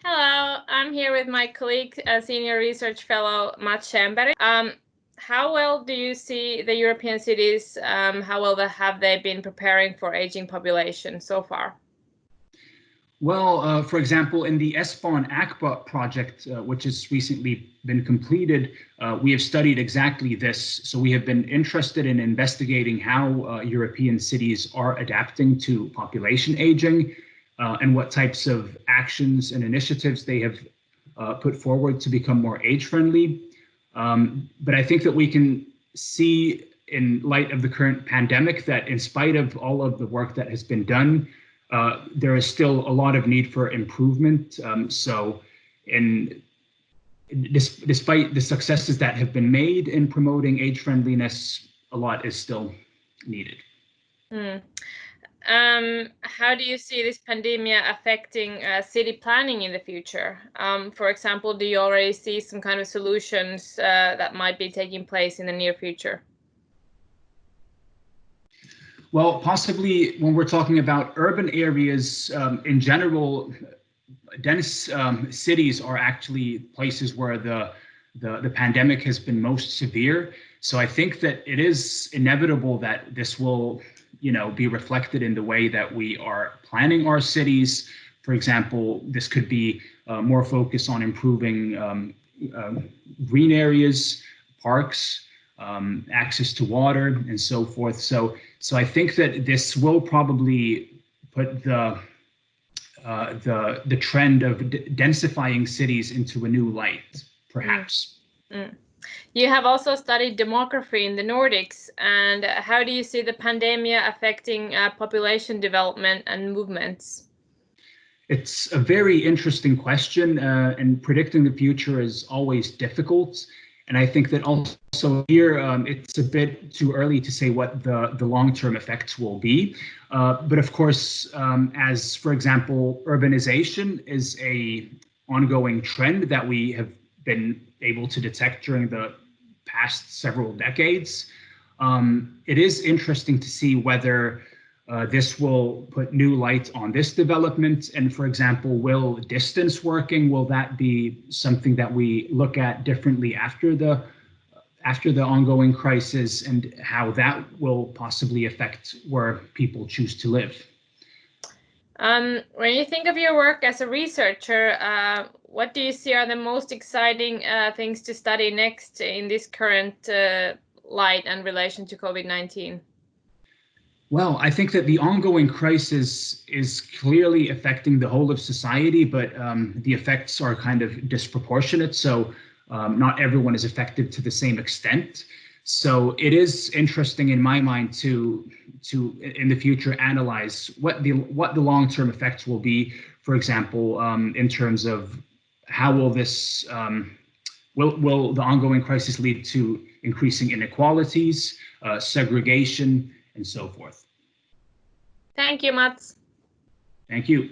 Hello, I'm here with my colleague, Senior Research Fellow Mats Schemberg. How well do you see the European cities, how well have they been preparing for aging population so far? Well, for example, in the ESPON ACBA project, which has recently been completed, we have studied exactly this. So we have been interested in investigating how European cities are adapting to population aging and what types of actions and initiatives they have put forward to become more age-friendly. But I think that we can see in light of the current pandemic that in spite of all of the work that has been done, there is still a lot of need for improvement. Despite the successes that have been made in promoting age friendliness, a lot is still needed. How do you see this pandemic affecting city planning in the future? For example, do you already see some kind of solutions that might be taking place in the near future? Well, possibly when we're talking about urban areas in general, dense cities are actually places where the pandemic has been most severe. So I think that it is inevitable that this will, be reflected in the way that we are planning our cities. For example, this could be more focus on improving green areas, parks, access to water, and so forth. So I think that this will probably put the trend of densifying cities into a new light, perhaps. You have also studied demography in the Nordics, and how do you see the pandemic affecting population development and movements? It's a very interesting question, and predicting the future is always difficult. And I think that also here, it's a bit too early to say what the long-term effects will be. But of course, as for example, urbanization is a ongoing trend that we have been able to detect during the past several decades. It is interesting to see whether this will put new light on this development. And for example, will distance working, will that be something that we look at differently after the ongoing crisis, and how that will possibly affect where people choose to live? When you think of your work as a researcher, what do you see are the most exciting things to study next in this current light and relation to COVID-19? Well, I think that the ongoing crisis is clearly affecting the whole of society, but the effects are kind of disproportionate. So not everyone is affected to the same extent. So it is interesting in my mind to in the future analyze what the long-term effects will be. For example, in terms of how will this will the ongoing crisis lead to increasing inequalities, segregation, and so forth. Thank you, Mats. Thank you.